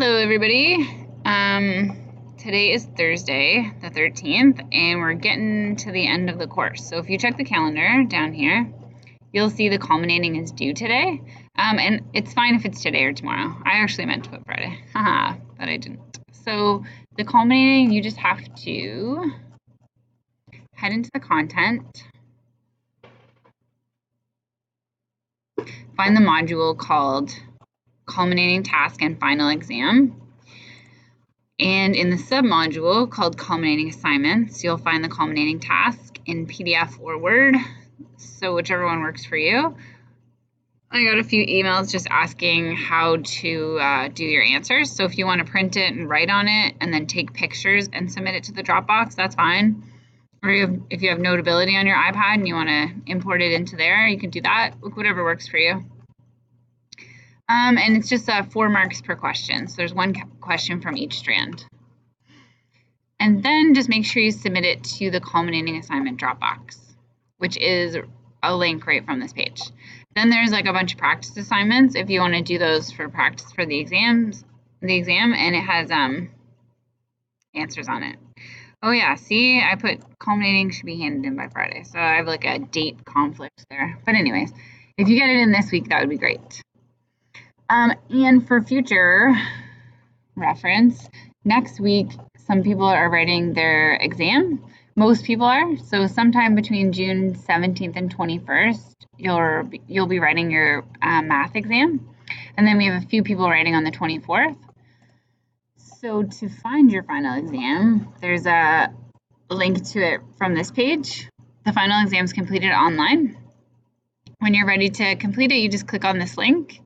Hello, everybody. Today is Thursday, the 13th, and we're getting to the end of the course. So if you check the calendar down here, you'll see the culminating is due today. And it's fine if it's today or tomorrow. I actually meant to put Friday, haha, but I didn't. So the culminating, you just have to head into the content, find the module called Culminating Task and Final Exam. And in the submodule called Culminating Assignments, you'll find the culminating task in PDF or Word, so whichever one works for you. I got a few emails just asking how to do your answers. So if you want to print it and write on it and then take pictures and submit it to the Dropbox, that's fine. Or if you have Notability on your iPad and you want to import it into there, you can do that, whatever works for you. And it's just 4 marks per question. So there's 1 question from each strand. And then just make sure you submit it to the culminating assignment Dropbox, which is a link right from this page. Then there's like a bunch of practice assignments if you want to do those for practice for the exam, and it has answers on it. Oh yeah, see, I put culminating should be handed in by Friday. So I have like a date conflict there. But anyways, if you get it in this week, that would be great. And for future reference, next week, some people are writing their exam. Most people are. So sometime between June 17th and 21st, you'll be writing your math exam. And then we have a few people writing on the 24th. So to find your final exam, there's a link to it from this page. The final exam is completed online. When you're ready to complete it, you just click on this link.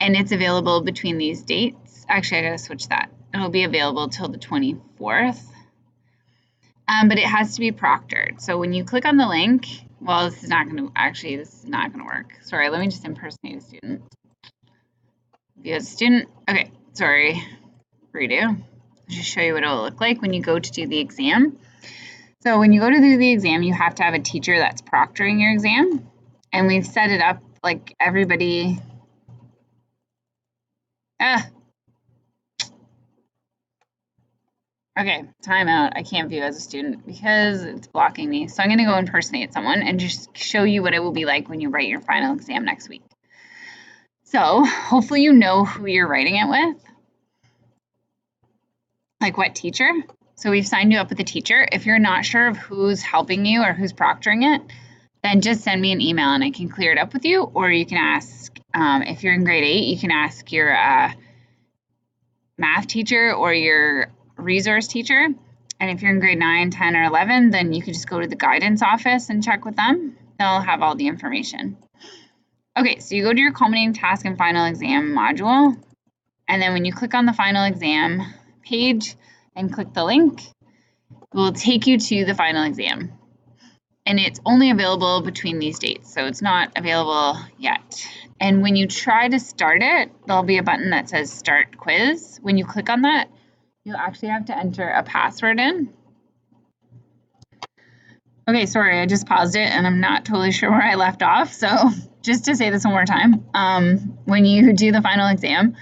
And it's available between these dates. Actually, I gotta switch that. It'll be available till the 24th. But it has to be proctored. So when you click on the link, well, this is not gonna work. Sorry, let me just impersonate a student. View as a student. Okay, sorry. Redo. I'll just show you what it'll look like when you go to do the exam. So when you go to do the exam, you have to have a teacher that's proctoring your exam. And we've set it up like everybody. Okay, timeout. I can't view as a student because it's blocking me. So I'm going to go impersonate someone and just show you what it will be like when you write your final exam next week. So hopefully you know who you're writing it with, like what teacher. So we've signed you up with a teacher. If you're not sure of who's helping you or who's proctoring it, then just send me an email and I can clear it up with you. Or you can ask, if you're in grade 8, you can ask your math teacher or your resource teacher. And if you're in grade 9, 10, or 11, then you can just go to the guidance office and check with them. They'll have all the information. Okay, so you go to your culminating task and final exam module. And then when you click on the final exam page and click the link, it will take you to the final exam. And it's only available between these dates, so it's not available yet. And when you try to start it, there'll be a button that says Start Quiz. When you click on that, you'll actually have to enter a password in. Okay, sorry, I just paused it and I'm not totally sure where I left off. So just to say this one more time, when you do the final exam,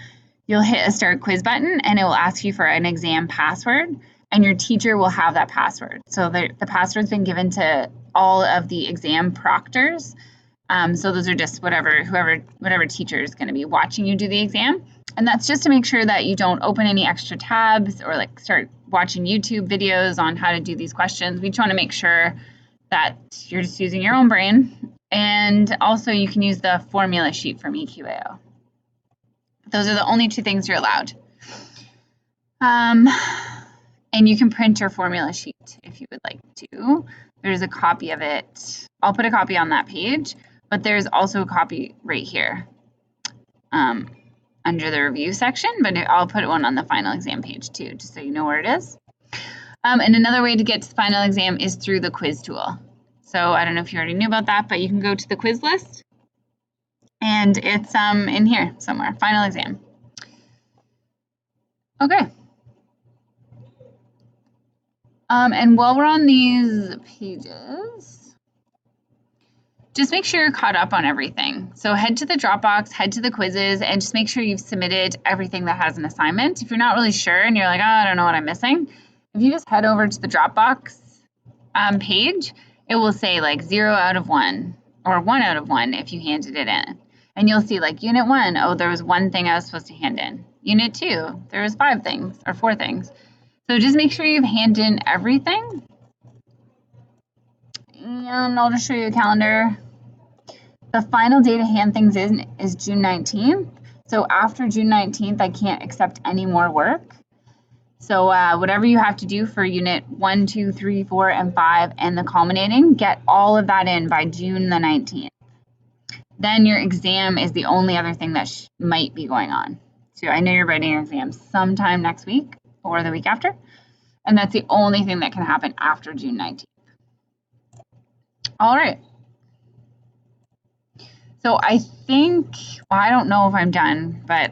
you'll hit a Start Quiz button and it will ask you for an exam password and your teacher will have that password. So the password's been given to all of the exam proctors. So those are just whatever teacher is going to be watching you do the exam. And that's just to make sure that you don't open any extra tabs or like start watching YouTube videos on how to do these questions. We just want to make sure that you're just using your own brain. And also you can use the formula sheet from EQAO. Those are the only 2 things you're allowed. And you can print your formula sheet if you would like to. There's a copy of it. I'll put a copy on that page, but there's also a copy right here under the review section, but I'll put one on the final exam page too, just so you know where it is. And another way to get to the final exam is through the quiz tool. So I don't know if you already knew about that, but you can go to the quiz list and it's in here somewhere, final exam. Okay. And while we're on these pages, just make sure you're caught up on everything. So head to the Dropbox, head to the quizzes, and just make sure you've submitted everything that has an assignment. If you're not really sure and you're like, oh, I don't know what I'm missing, if you just head over to the Dropbox page, it will say like 0 out of 1 or 1 out of 1 if you handed it in. And you'll see like Unit 1, oh, there was 1 thing I was supposed to hand in. Unit 2, there was 5 things or 4 things. So just make sure you've handed in everything. And I'll just show you a calendar. The final day to hand things in is June 19th. So after June 19th, I can't accept any more work. So whatever you have to do for Unit 1, 2, 3, 4, and 5 and the culminating, get all of that in by June the 19th. Then your exam is the only other thing that might be going on. So I know you're writing your exam sometime next week or the week after. And that's the only thing that can happen after June 19th. All right. So I think, well, I don't know if I'm done, but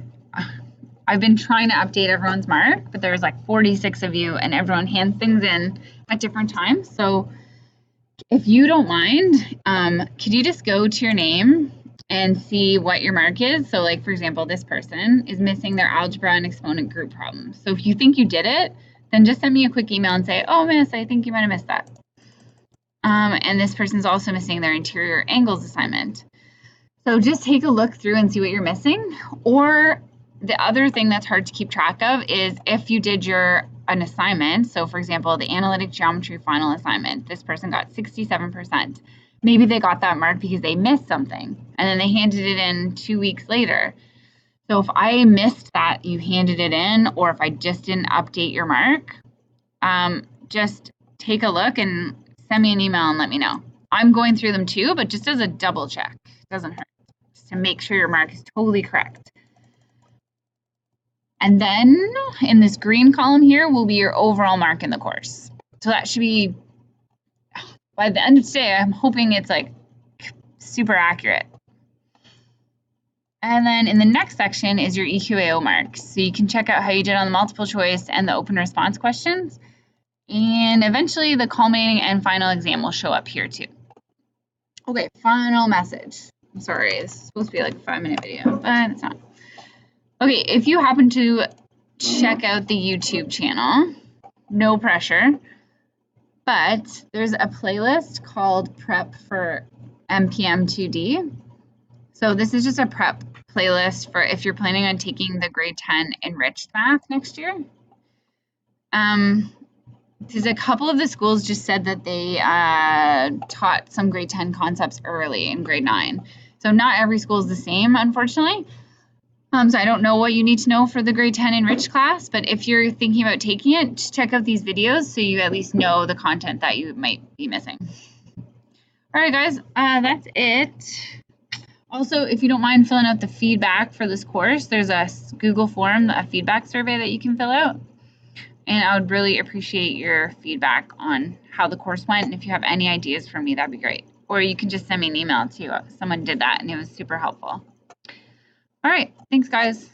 I've been trying to update everyone's mark, but there's like 46 of you and everyone hands things in at different times. So if you don't mind, could you just go to your name and see what your mark is? So like, for example, this person is missing their algebra and exponent group problems. So if you think you did it, then just send me a quick email and say, oh, miss, I think you might have missed that. And this person's also missing their interior angles assignment. So just take a look through and see what you're missing. Or the other thing that's hard to keep track of is if you did an assignment. So for example, the analytic geometry final assignment, this person got 67%. Maybe they got that mark because they missed something and then they handed it in 2 weeks later. So if I missed that you handed it in, or if I just didn't update your mark, just take a look and send me an email and let me know. I'm going through them too, but just as a double check, it doesn't hurt, just to make sure your mark is totally correct. And then in this green column here will be your overall mark in the course. So that should be, by the end of today, I'm hoping it's like super accurate. And then in the next section is your EQAO marks. So you can check out how you did on the multiple choice and the open response questions. And eventually the culminating and final exam will show up here too. Okay, final message. I'm sorry, it's supposed to be like a 5-minute video, but it's not. Okay, if you happen to check out the YouTube channel, no pressure, but there's a playlist called Prep for MPM 2D. So this is just a prep playlist for if you're planning on taking the grade 10 enriched math next year. Because a couple of the schools just said that they taught some grade 10 concepts early in grade 9. So not every school is the same, unfortunately. So I don't know what you need to know for the grade 10 enriched class, but if you're thinking about taking it, just check out these videos so you at least know the content that you might be missing. All right, guys, that's it. Also, if you don't mind filling out the feedback for this course, there's a Google form, a feedback survey that you can fill out. And I would really appreciate your feedback on how the course went. And if you have any ideas for me, that'd be great. Or you can just send me an email too. Someone did that and it was super helpful. All right. Thanks, guys.